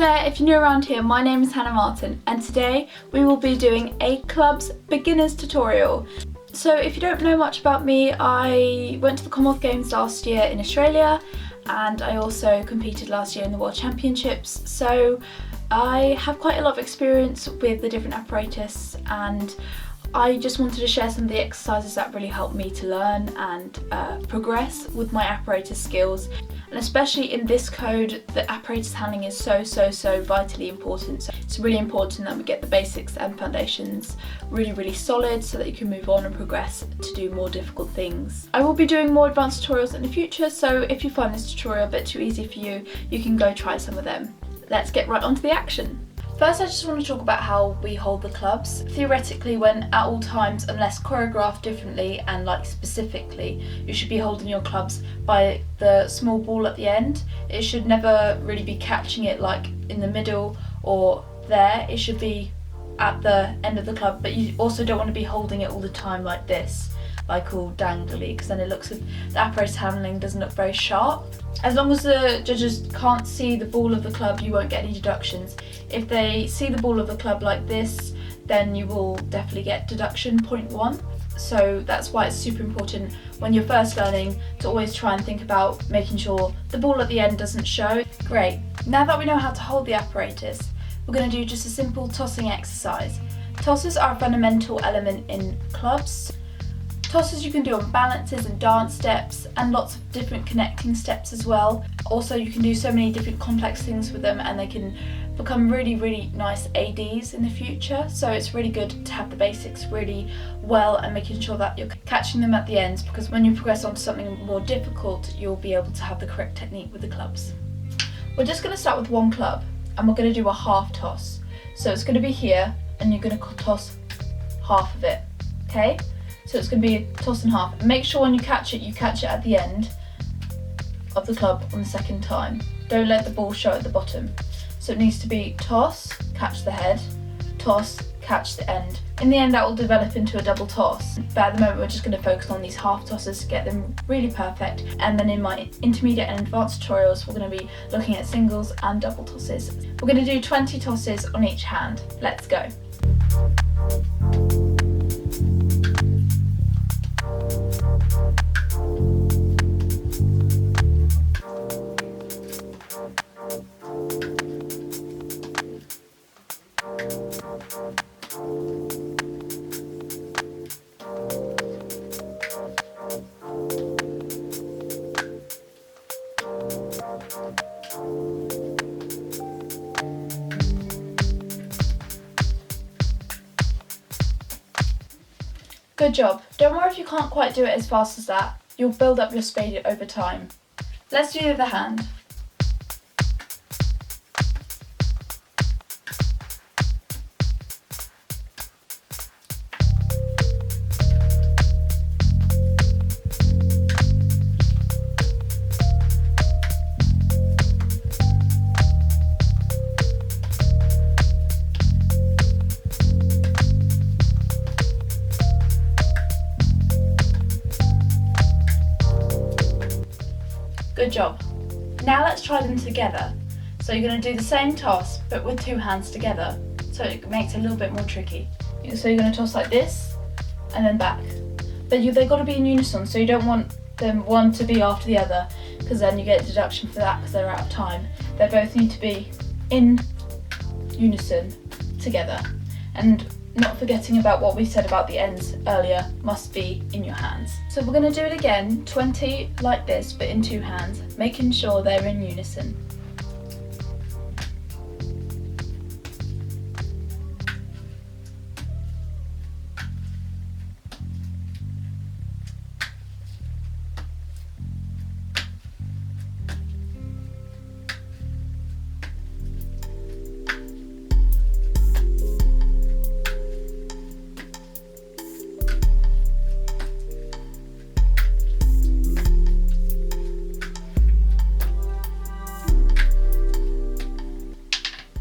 there, if you're new around here, my name is Hannah Martin and today we will be doing a clubs beginners tutorial. So if you don't know much about me, I went to the Commonwealth Games last year in Australia and I also competed last year in the World Championships. So I have quite a lot of experience with the different apparatus and I just wanted to share some of the exercises that really helped me to learn and progress with my apparatus skills. And especially in this code, the apparatus handling is so vitally important. So it's really important that we get the basics and foundations really solid so that you can move on and progress to do more difficult things. I will be doing more advanced tutorials in the future, so if you find this tutorial a bit too easy for you, you can go try some of them. Let's get right on to the action. First, I just want to talk about how we hold the clubs. Theoretically, when at all times, unless choreographed differently and like specifically, you should be holding your clubs by the small ball at the end. It should never really be catching it like in the middle or there. It should be at the end of the club, but you also don't want to be holding it all the time like this, like all dangly, because then it looks, the apparatus handling doesn't look very sharp. As long as the judges can't see the ball of the club, you won't get any deductions. If they see the ball of the club like this, then you will definitely get deduction 0.1. So that's why it's super important when you're first learning to always try and think about making sure the ball at the end doesn't show. Great, now that we know how to hold the apparatus, we're going to do just a simple tossing exercise. Tosses are a fundamental element in clubs. Tosses you can do on balances and dance steps and lots of different connecting steps as well. Also, you can do so many different complex things with them and they can become really nice ADs in the future. So it's really good to have the basics really well and making sure that you're catching them at the ends, because when you progress on to something more difficult, you'll be able to have the correct technique with the clubs. We're just going to start with one club and we're going to do a half toss. So it's going to be here and you're going to toss half of it, okay? So it's going to be a toss in half. And make sure when you catch it at the end of the club on the second time. Don't let the ball show at the bottom. So it needs to be toss, catch the head, toss, catch the end. In the end that will develop into a double toss. But at the moment we're just going to focus on these half tosses to get them really perfect. And then in my intermediate and advanced tutorials we're going to be looking at singles and double tosses. We're going to do 20 tosses on each hand. Let's go. Good job. Don't worry if you can't quite do it as fast as that. You'll build up your speed over time. Let's do the other hand. Good job. Now let's try them together. So you're going to do the same toss but with two hands together, so it makes it a little bit more tricky. So you're going to toss like this and then back. But they've got to be in unison, so you don't want them one to be after the other, because then you get a deduction for that because they're out of time. They both need to be in unison together. And not forgetting about what we said about the ends earlier, must be in your hands. So we're going to do it again, 20 like this but in two hands, making sure they're in unison.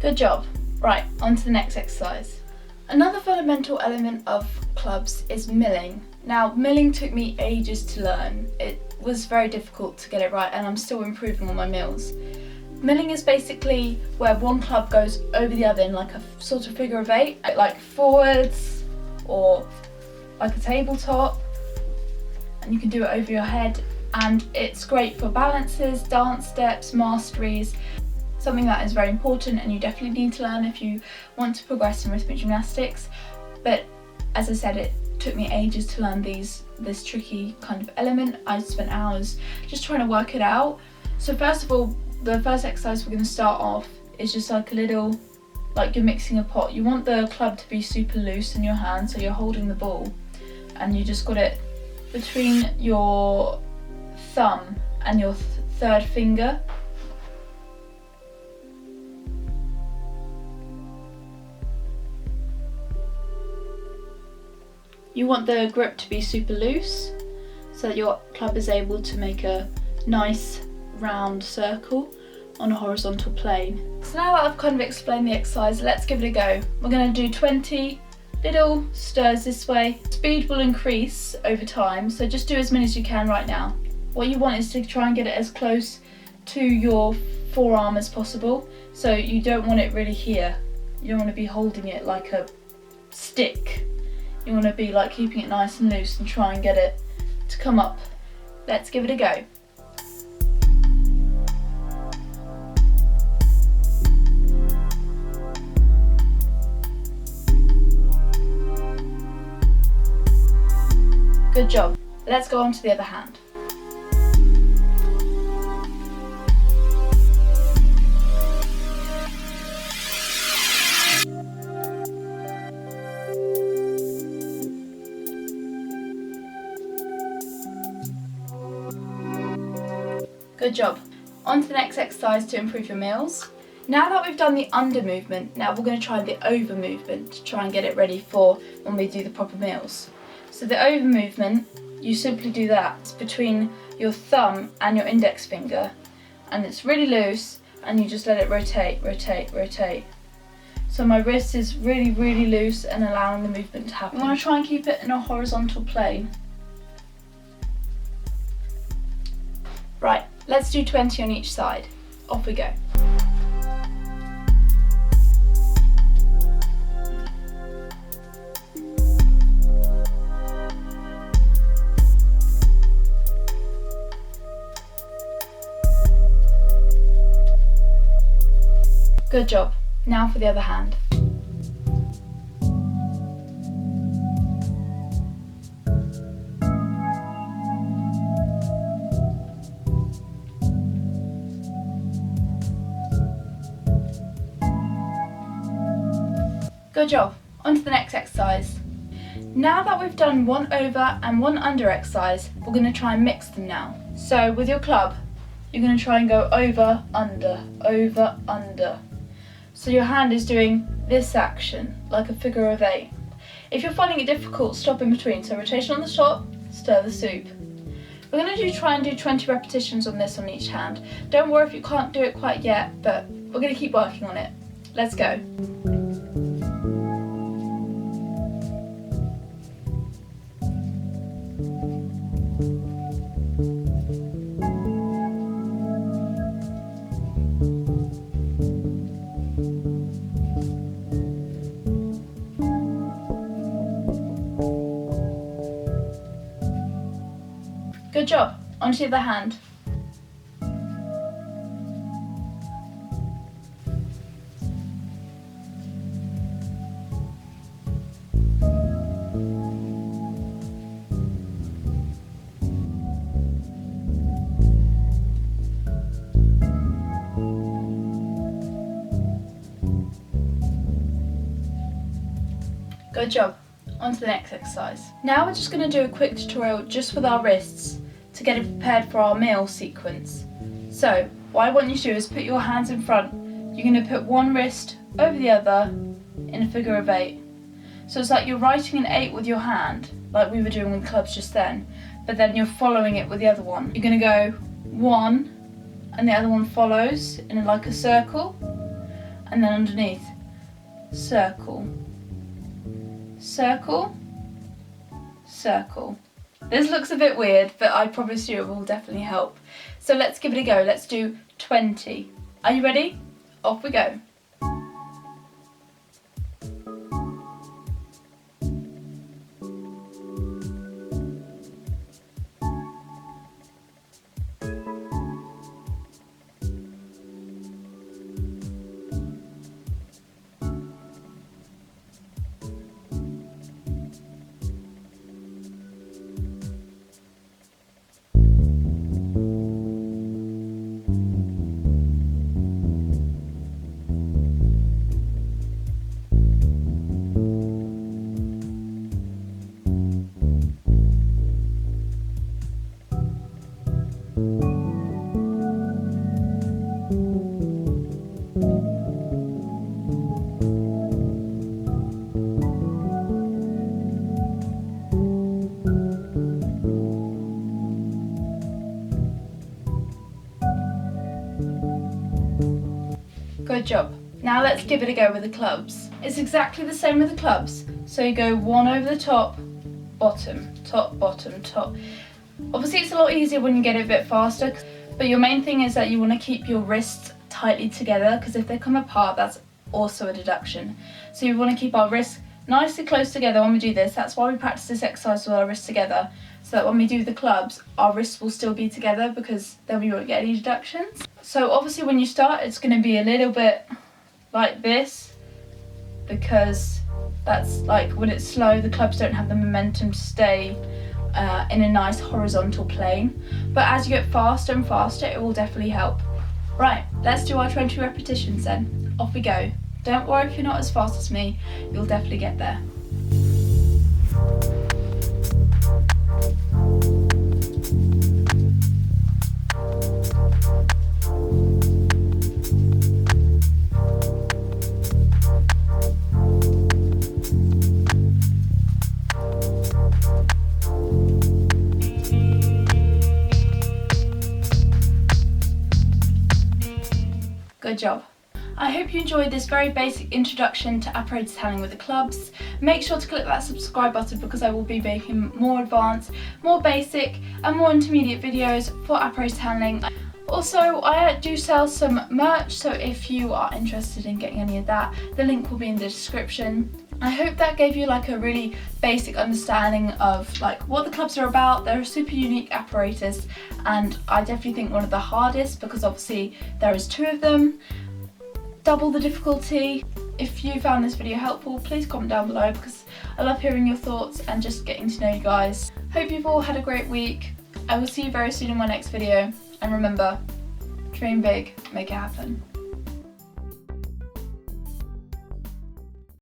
Good job. Right, on to the next exercise. Another fundamental element of clubs is milling. Now, milling took me ages to learn. It was very difficult to get it right and I'm still improving on my mills. Milling is basically where one club goes over the other in like a sort of figure of 8, like forwards or like a tabletop, and you can do it over your head, and it's great for balances, dance steps, masteries, something that is very important and you definitely need to learn if you want to progress in rhythmic gymnastics. But as I said, it took me ages to learn this tricky kind of element. I spent hours just trying to work it out. So first of all, the first exercise we're going to start off is just like a little, like you're mixing a pot. You want the club to be super loose in your hand, so you're holding the ball and you just got it between your thumb and your third finger. You want the grip to be super loose so that your club is able to make a nice round circle on a horizontal plane. So now that I've kind of explained the exercise, let's give it a go. We're going to do 20 little stirs this way. Speed will increase over time, so just do as many as you can right now. What you want is to try and get it as close to your forearm as possible, so you don't want it really here. You don't want to be holding it like a stick. You want to be like keeping it nice and loose and try and get it to come up. Let's give it a go. Good job. Let's go on to the other hand. Good job. On to the next exercise to improve your meals. Now that we've done the under movement, now we're going to try the over movement to try and get it ready for when we do the proper meals. So the over movement, you simply do that between your thumb and your index finger, and it's really loose, and you just let it rotate, rotate, rotate. So my wrist is really, really loose and allowing the movement to happen. You want to try and keep it in a horizontal plane. Right, let's do 20 on each side. Off we go. Good job. Now for the other hand. Good job. On to the next exercise. Now that we've done one over and one under exercise, we're going to try and mix them now. So with your club, you're going to try and go over, under, over, under. So your hand is doing this action, like a figure of 8. If you're finding it difficult, stop in between. So rotation on the shot, stir the soup. We're going to try and do 20 repetitions on this on each hand. Don't worry if you can't do it quite yet, but we're going to keep working on it. Let's go. Good job. On to the other hand. Good job. On to the next exercise. Now we're just going to do a quick tutorial just with our wrists to get it prepared for our meal sequence. So what I want you to do is put your hands in front. You're going to put one wrist over the other in a figure of 8. So it's like you're writing an 8 with your hand, like we were doing with clubs just then, but then you're following it with the other one. You're going to go 1 and the other one follows in like a circle, and then underneath, circle, circle, circle. This looks a bit weird, but I promise you it will definitely help. So let's give it a go. Let's do 20. Are you ready? Off we go. Good job. Now let's give it a go with the clubs. It's exactly the same with the clubs. So you go one over the top, bottom, top, bottom, top. Obviously it's a lot easier when you get it a bit faster, but your main thing is that you want to keep your wrists tightly together, because if they come apart, that's also a deduction. So you want to keep our wrists nicely close together when we do this. That's why we practice this exercise with our wrists together, so that when we do the clubs, our wrists will still be together, because then we won't get any deductions. So obviously when you start, it's going to be a little bit like this, because that's like when it's slow, the clubs don't have the momentum to stay in a nice horizontal plane. But as you get faster and faster, it will definitely help. Right, let's do our 20 repetitions then. Off we go. Don't worry if you're not as fast as me, you'll definitely get there. Good job. I hope you enjoyed this very basic introduction to apparatus handling with the clubs. Make sure to click that subscribe button, because I will be making more advanced, more basic and more intermediate videos for apparatus handling. Also, I do sell some merch, so if you are interested in getting any of that, the link will be in the description. I hope that gave you like a really basic understanding of like what the clubs are about. They're a super unique apparatus, and I definitely think one of the hardest, because obviously there is 2 of them, double the difficulty. If you found this video helpful, please comment down below, because I love hearing your thoughts and just getting to know you guys. Hope you've all had a great week. I will see you very soon in my next video, and remember, dream big, make it happen.